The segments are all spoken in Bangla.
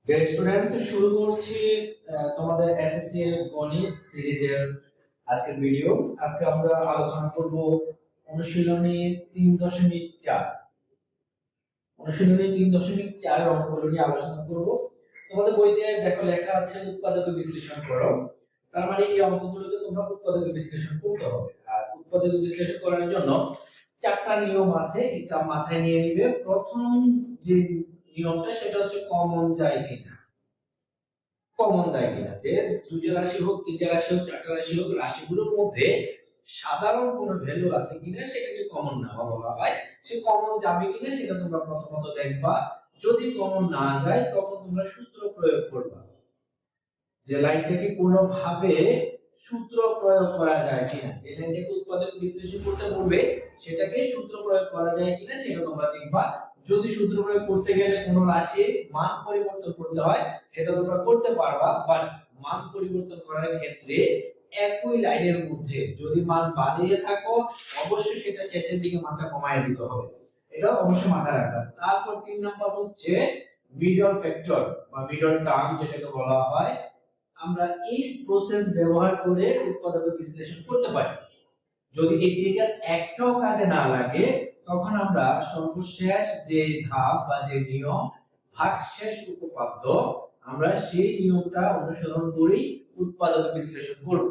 ডিয়ার স্টুডেন্টস, শুরু করছি তোমাদের এসএসসি এর গণিত সিরিজের আজকের ভিডিও। আজকে আমরা আলোচনা করব অনুশীলনী 3.4। অনুশীলনী 3.4 এর অঙ্কগুলো নিয়ে আলোচনা করব। তোমাদের বইতে দেখো লেখা আছে উৎপাদক বিশ্লেষণ করো। তার মানে এই অঙ্কগুলোকে তোমরা উৎপাদক বিশ্লেষণ করতে হবে। আর উৎপাদক বিশ্লেষণ করার জন্য চারটা নিয়ম আছে, এটা মাথায় নিয়ে নিবে। প্রথম যে নিয়মটা সেটা হচ্ছে কমন যায় কিনা। কমন যায় কিনা, যে দুইটা রাশি হোক, তিনটা রাশি হোক, চারটা রাশি হোক, রাশিগুলোর মধ্যে সাধারণ কোনো ভ্যালু আছে কিনা সেটাকে কমন নেওয়া বলা হয়। সে কমন যাবে কিনা সেটা তোমরা প্রথমত দেখবা। যদি কমন না যায় তখন তোমরা সূত্র প্রয়োগ করবা, যে লাইনটাকে কোনোভাবে সূত্র প্রয়োগ করা যায় কিনা, যে লাইনটাকে উৎপাদক বিশ্লেষণ করতে বলবে সেটাকে সূত্র প্রয়োগ করা যায় কিনা সেটা তোমরা দেখবা। যদি সূত্র প্রয়োগ করতে গেলে কোনো রাশির মান পরিবর্তন করতে হয় সেটা তোমরা করতে পারবা, বাট মান পরিবর্তন করার ক্ষেত্রে একই লাইনের মধ্যে যদি মান বাড়িয়ে থাকো অবশ্যই সেটা শেষের দিকে মানটা কমায় দিতে হবে, এটা অবশ্যই মাথায় রাখবা। তারপর 3 নাম্বার হচ্ছে মিডল ফ্যাক্টর বা মিডল টার্ম যেটাকে বলা হয়। আমরা এই প্রসেস ব্যবহার করে উৎপাদক বিশ্লেষণ করতে পারি। যদি এই তিনটা একটাও কাজে না লাগে তখন আমরা সর্বশেষ যে ধাপ বা যে নিয়ম ভাগশেষ উপপাদ্য, আমরা সেই নিয়মটা অনুসরণ করেই উৎপাদক বিশ্লেষণ করব।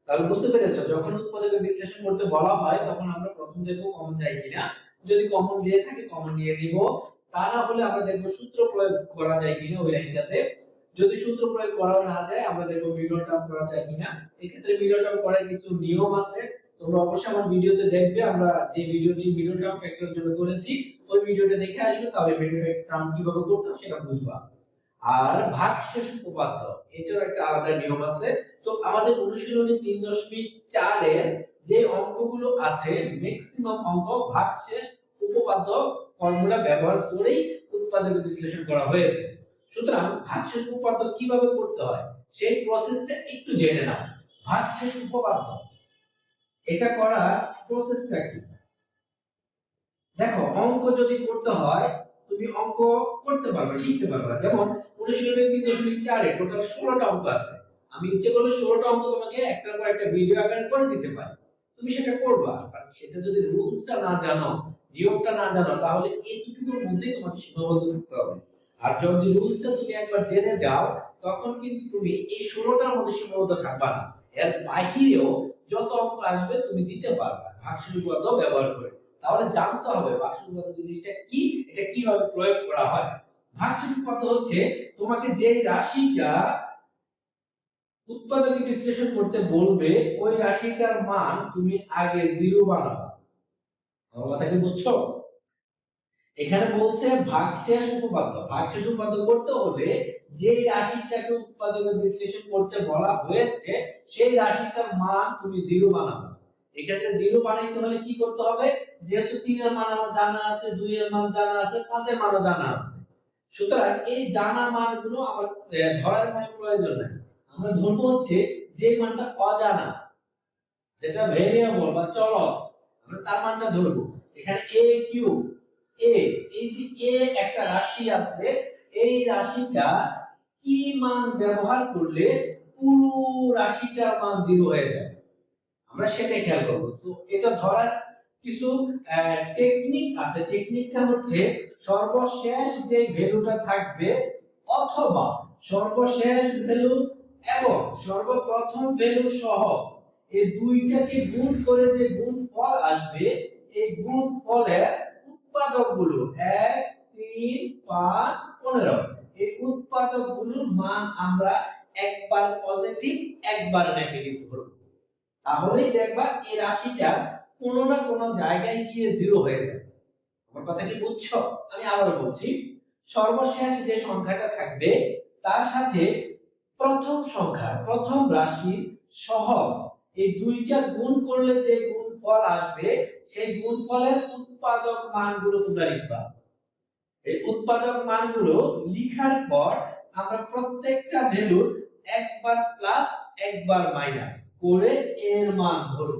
তাহলে বুঝতে পেরেছো, যখন উৎপাদক বিশ্লেষণ করতে বলা হয় তখন আমরা প্রথম দেখব কমন যায় কিনা। যদি কমন যেয়ে থাকে কমন নিয়ে নিব, তা না হলে আমরা দেখব সূত্র প্রয়োগ করা যায় কিনা ওই লাইনটাতে। যদি সূত্র প্রয়োগ করা না যায় আমরা দেখব মিডল টার্ম করা যায় কিনা। এই ক্ষেত্রে মিডল টার্ম করার কিছু নিয়ম আছে, তোমরা অবশ্যই আমার ভিডিওতে দেখবে। আমরা যে ভিডিওটি মিডল টার্ম ফ্যাক্টরের জন্য করেছি ওই ভিডিওটা দেখে আসবে, তাহলে মিডল টার্ম কিভাবে করতে হয় সেটা বুঝবা। আর ভাগশেষ উপপাদ্য, এটার একটা আলাদা নিয়ম আছে। তো আমাদের অনুশীলনী 3.4 এর যে অঙ্কগুলো আছে ম্যাক্সিমাম অঙ্ক ভাগশেষ উপপাদ্য ফর্মুলা ব্যবহার করেই উৎপাদক বিশ্লেষণ করা হয়েছে। সুতরাং ভাগশেষ উপপাদ্য কিভাবে করতে হয় সেই প্রসেসটা একটু জেনে নাও। ভাগশেষ উপপাদ্য এটা করার প্রসেসটা কি? দেখো, অঙ্ক যদি করতে হয় তুমি অঙ্ক করতে পারবে, শিখতে পারবে। যেমন অনুশীলনী 3.4 এ টোটাল 16টা অঙ্ক আছে। আমি ইচ্ছে করলে 16টা অঙ্ক তোমাকে একটার পর একটা ভিডিও আকারে করে দিতে পারি, তুমি সেটা করবা। আর সেটা যদি রুলসটা না জানো, নিয়মটা না জানো, তাহলে এইটুকুর মধ্যেই তোমাকে সীমাবদ্ধ থাকতে হবে। আর যদি রুলসটা তুমি একবার জেনে যাও তখন কিন্তু তুমি এই 16টার মধ্যে সীমাবদ্ধ থাকবা না, এর বাহিরেও যত অঙ্ক আসবে তুমি দিতে পারবা ভাগশেষ উপপাদ্য ব্যবহার করে। তাহলে জানতে হবে ভাগশেষ উপপাদ্য জিনিসটা কি, এটা কিভাবে প্রয়োগ করা হয়। ভাগশেষ উপপাদ্য হচ্ছে তোমাকে যে রাশিটা উৎপাদক বিশ্লেষণ করতে বলবে ওই রাশিটার মান তুমি আগে জিরো বানাবা। আমার কথা কি বুঝছো? এখানে বলছে ভাগশেষ উপপাদ্য। ভাগশেষ উপপাদ্য করতে হলে যে রাশিটাকে উৎপাদক বিশ্লেষণ করতে বলা হয়েছে সেই রাশিটার মান তুমি জিরো বানাবে। এক্ষেত্রে জিরো বানাইতে হলে কি করতে হবে? যেহেতু 3 এর মান আমার জানা আছে, 2 এর মান জানা আছে, 5 এর মানও জানা আছে, সুতরাং এই জানা মানগুলো আমার ধরার কোনো প্রয়োজন নাই। আমরা ধরবো হচ্ছে যে মানটা অজানা, যেটা ভেরিয়েবল বা চলক, আমরা তার মানটা ধরবো। এখানে a কিউব a, এই যে a একটা রাশি আছে, এই রাশিটা কি মান ব্যবহার করলে পুরো রাশিটার মান জিরো হয়ে যাবে আমরা সেটাই খেয়াল করব। তো এটা ধরার কিছু টেকনিক আছে। টেকনিকটা হচ্ছে সর্বশেষ যে ভ্যালুটা থাকবে অথবা সর্বশেষ ভ্যালু এবং সর্বপ্রথম ভ্যালু সহ এই দুইটাকে গুণ করে যে গুণফল আসবে, এই গুণফলের উৎপাদকগুলো 1 3 5 15, এই উৎপাদকগুলোর মান আমরা একবার পজিটিভ একবার নেগেটিভ ধরব। তাহলেই দেখবা এই রাশিটা কোনো না কোনো জায়গায় গিয়ে জিরো হয়ে যাবে। আমার কথা কি বুঝছো? আমি আবার বলছি, সর্বশেষ যে সংখ্যাটা থাকবে তার সাথে প্রথম সংখ্যা, প্রথম রাশি সহ এই দুইটা গুণ করলে যে গুণফল আসবে সেই গুণফলের উৎপাদক মানগুলো তোমরা লিখবা। এই উৎপাদক মানগুলো লিখার পর আমরা প্রত্যেকটা ভ্যালুর একবার প্লাস একবার মাইনাস করে এর মান ধরব,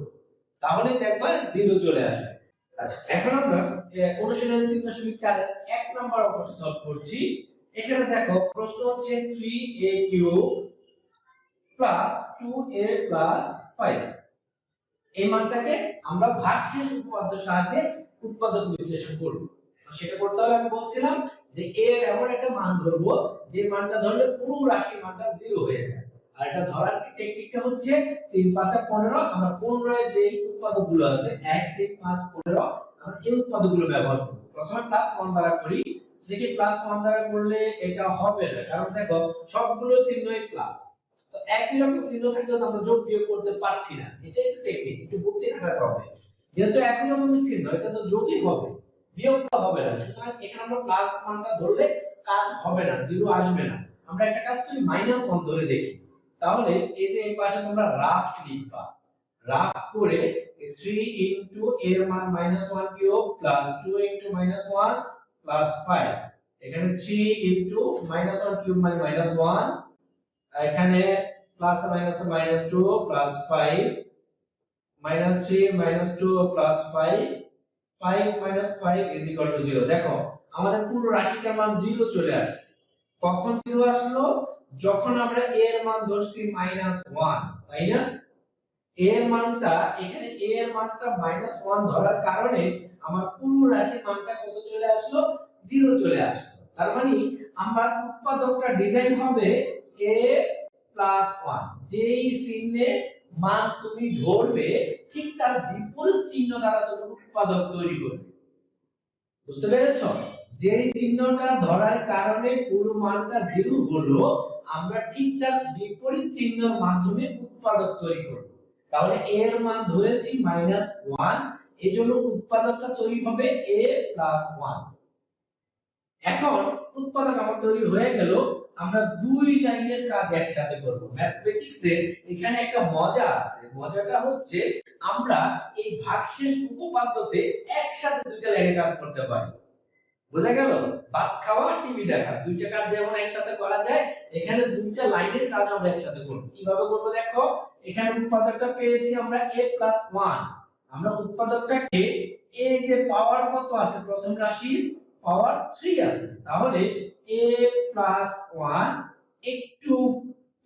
তাহলে দেখবা জিরো চলে আসবে। আচ্ছা, এখন আমরা অনুশীলনী 3.4 এর 1 নাম্বার অঙ্কটা সলভ করছি। এখানে দেখো প্রশ্ন হচ্ছে 3a cube plus 2a plus 5, এই মানটাকে আমরা ভাগশেষ উপপাদ্য সাহায্যে উৎপাদক বিশ্লেষণ করব। তো সেটা করতে হলে আমি বলছিলাম যে a এর এমন একটা মান ধরবো যে মানটা ধরলে পুরো রাশির মানটা 0 হয়ে যায়। আর এটা ধরার টেকনিকটা হচ্ছে 3 5 15, আমরা 15 এর যে উৎপাদকগুলো আছে 1 3 5 15, আমরা এই উৎপাদকগুলো ব্যবহার করব। প্রথমে প্লাস 1 দ্বারা করি, দেখি প্লাস 1 দ্বারা করলে এটা হবে না, কারণ দেখো সবগুলো চিহ্নই প্লাস, তো একই রকম চিহ্ন থাকলে তো আমরা যোগ বিয়োগ করতে পারছি না। এটাই তো টেকনিক, একটু বুদ্ধি খাটাতে হবে। যেহেতু একই রকম চিহ্ন, এটা তো যোগই হবে, বিয়োগ তো হবে না। সুতরাং এখানে আমরা প্লাস মানটা ধরলে কাজ হবে না, জিরো আসবে না। আমরা একটা কাজ করি মাইনাস 1 ধরে দেখি, তাহলে এই যে এই পাশে তোমরা রাফ লিখবা, রাফ করে 3 ইনটু এর মান -1 কিউব প্লাস 2 ইনটু -1 প্লাস 5, এখানে 3 ইনটু -1 কিউব মানে -1, এখানে plus minus -2 plus 5 -3 -2 plus 5, 5 5 is equal to 0। দেখো আমাদের পুরো রাশিটার মান 0 চলে আসছে। কখন 0 আসলো? যখন আমরা a এর মান ধরছি -1, তাই না? a এর মানটা এখানে a এর মানটা -1 ধরার কারণে আমার পুরো রাশির মানটা কত চলে আসলো? 0 চলে আসলো। তার মানে আমার উৎপাদকটা ডিজাইন হবে a প্লাস 1, যেই চিহ্নে মান তুমি ধরবে ঠিক তার বিপরীত চিহ্ন দ্বারা তুমি উৎপাদক তৈরি করবে। বুঝতে পেরেছো? যেই চিহ্নটা ধরার কারণে পুরো মানটা 0 হলো, আমরা ঠিক তার বিপরীত চিহ্নের মাধ্যমে উৎপাদক তৈরি করব। তাহলে a এর মান ধরেছি -1, এজন্য উৎপাদকটা তৈরি হবে a প্লাস 1। এখন উৎপাদক আমার তৈরি হয়ে গেল, আমরা দুই লাইনের কাজ একসাথে করব। ম্যাথমেটিক্সে এখানে একটা মজা আছে, মজাটা হচ্ছে আমরা এই ভাগশেষ উপপাদ্যতে একসাথে দুইটা লাইনের কাজ করতে পারি। বোঝা গেল? ভাত খাওয়া টিভি দেখা, দুইটা কাজ যেমন একসাথে করা যায়, এখানে দুইটা লাইনের কাজ আমরা একসাথে করব। কিভাবে করব দেখো, এখানে উৎপাদকটা পেয়েছি আমরা a 1, আমরা উৎপাদকটাকে এই যে পাওয়ার কত আছে প্রথম রাশির পাওয়ার 3 আছে, তাহলে a 1 একটু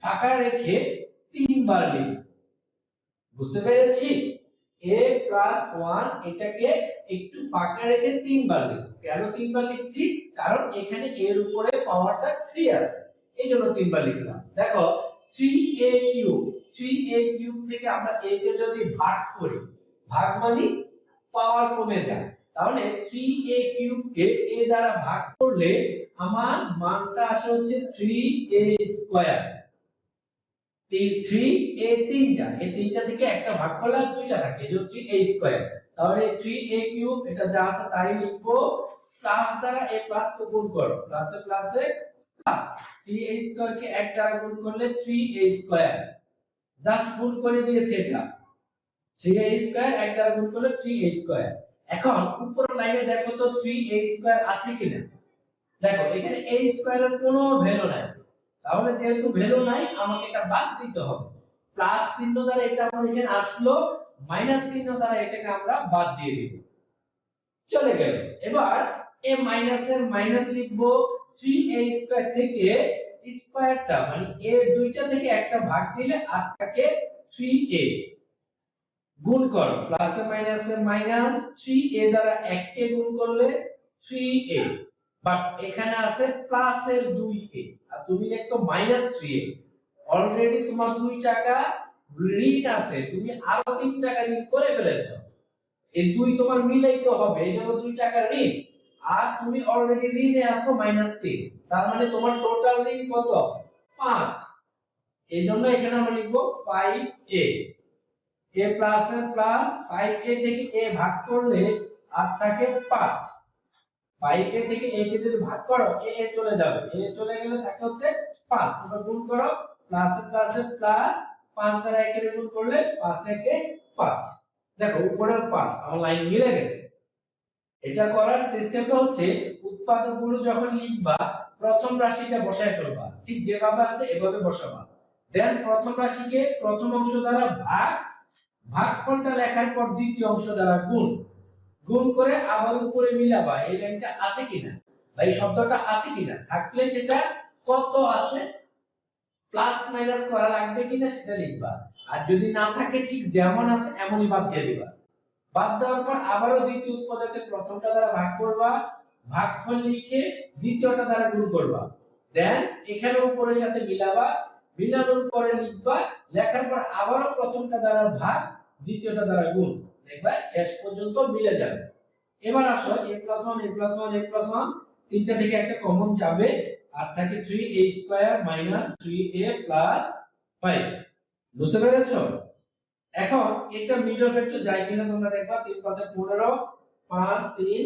ফাঁকা রেখে 3 বার লিখব। বুঝতে পেরেছি? a 1 এটাকে একটু ফাঁকা রেখে 3 বার লিখব। কেন 3 বার লিখছি? কারণ এখানে a এর উপরে পাওয়ারটা 3 আছে, এইজন্য 3 বার লিখলাম। দেখো 3a কিউব, 3a কিউব থেকে আমরা a কে যদি ভাগ করি, ভাগ মানে পাওয়ার কমে যায়, তাহলে 3a কিউব কে a দ্বারা ভাগ করলে আমার মানটা আসে হচ্ছে 3a স্কয়ার। 3 a তিনটা, এই তিনটা থেকে একটা ভাগ করলে দুইটা থাকে, এই যে 3a স্কয়ার। তাহলে 3a কিউব এটা যা আছে তাই লিখবো, প্লাস দ্বারা a প্লাস কে গুণ করো, প্লাসে প্লাসে প্লাস, 3a স্কয়ার কে 1 দ্বারা গুণ করলে 3a স্কয়ার, জাস্ট গুণ করে দিয়েছে এটা। 3a স্কয়ার 1 দ্বারা গুণ করলে 3a স্কয়ার। এখন উপরের লাইনে দেখো তো 3a স্কয়ার আছে কিনা। দেখো এখানে a স্কয়ারের কোনো ভ্যালু নাই, তাহলে যেহেতু ভ্যালু নাই আমাকে এটা বাদ দিতে হবে। প্লাস চিহ্ন দ্বারা এটা আমার এখানে আসলো, মাইনাস চিহ্ন দ্বারা এটাকে আমরা বাদ দিয়ে দিব, চলে গেল। এবার a মাইনাস এর মাইনাস লিখবো, 3a স্কয়ার থেকে স্কয়ারটা মানে a দুইটা থেকে একটা ভাগ দিলে আর থাকে 3a, গুণ করো প্লাসে মাইনাসে মাইনাস, 3a দ্বারা 1 কে গুণ করলে 3a, বাট এখানে আছে প্লাসের 2a আর তুমি লিখছো -3a। অলরেডি তোমার 2 টাকা ঋণ আছে, তুমি আরো 3 টাকা ঋণ করে ফেলেছো, এই 2 তোমার মিলাইতে হবে, এইজন্য 2 টাকা ঋণ। আর তুমি অলরেডি ঋণে আছো -3, তার মানে তোমার টোটাল ঋণ কত? 5। এইজন্য এখানে আমরা লিখবো 5a। a প্লাস এর প্লাস 5a থেকে a ভাগ করলে আর থাকে 5, 5a থেকে a কে যদি ভাগ করো a চলে যাবে, a চলে গেলে থাকে হচ্ছে 5। এবার গুণ করো, প্লাসে প্লাসে প্লাস, 5 দ্বারা 1 এর গুণ করলে 5 একে 5। দেখো উপরে 5, আমার লাইন মিলে গেছে। এটা করার সিস্টেমটা হচ্ছে উৎপাদকগুলো যখন লিখবা প্রথম রাশিটা বসায় ফেলবা, ঠিক যেভাবে আছে এভাবে বসাবা। দেন প্রথম রাশিকে প্রথম অংশ দ্বারা ভাগ, ভাগফলটা লেখার পর দ্বিতীয় অংশ দ্বারা গুণ, গুণ করে আবার উপরে মিলাবা এই লাইনটা আছে কিনা। বা এই শব্দটা আছে কিনা, থাকলে সেটা কত আছে প্লাস মাইনাস করা লাগবে কিনা সেটা লিখবা, আর যদি না থাকে ঠিক যেমন আছে এমনই বাদ দিয়ে দিবা। বাদ দেওয়ার পর আবারও দ্বিতীয় উৎপাদকে প্রথমটা দ্বারা ভাগ করবা, ভাগফল লিখে দ্বিতীয়টা দ্বারা গুণ করবা, দেন এখানে উপরের সাথে মিলাবা, মিলানোর পরে লিখবা, লেখার পর আবারও প্রথমটা দ্বারা ভাগ, দ্বিতীয়টা দ্বারা গুণ, দেখবা শেষ পর্যন্ত মিলে যাবে। এবার আসো a+1 a+1 a+1 তিনটা থেকে একটা কমন যাবে, আর থাকে 3a² - 3a + 5। বুঝতে পেরেছো? এখন এটা মিডল ফ্যাক্টর যায় কিনা তোমরা দেখবা, 3 5 15, 5 3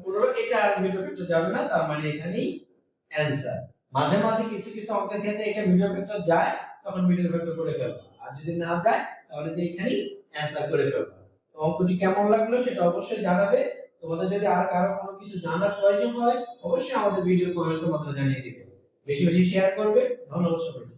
15, এটা আর মিডল ফ্যাক্টর যাবে না, তার মানে এখানেই অ্যানসার। মাঝে মাঝে কিছু কিছু অঙ্কের ক্ষেত্রে এটা মিডল ফ্যাক্টর যায়, তখন মিডল ফ্যাক্টর করে ফেলবা, আর যদি না যায় তাহলে যে এখানেই অ্যানসার করে ফেলবা। তো অঙ্কটি কেমন লাগলো সেটা অবশ্যই জানাবে। তোমাদের যদি আর কারো কোনো কিছু জানার প্রয়োজন হয় অবশ্যই আমাদের ভিডিও কমেন্টসের মাধ্যমে জানিয়ে দিবে। বেশি বেশি শেয়ার করবে। ধন্যবাদ সবাইকে।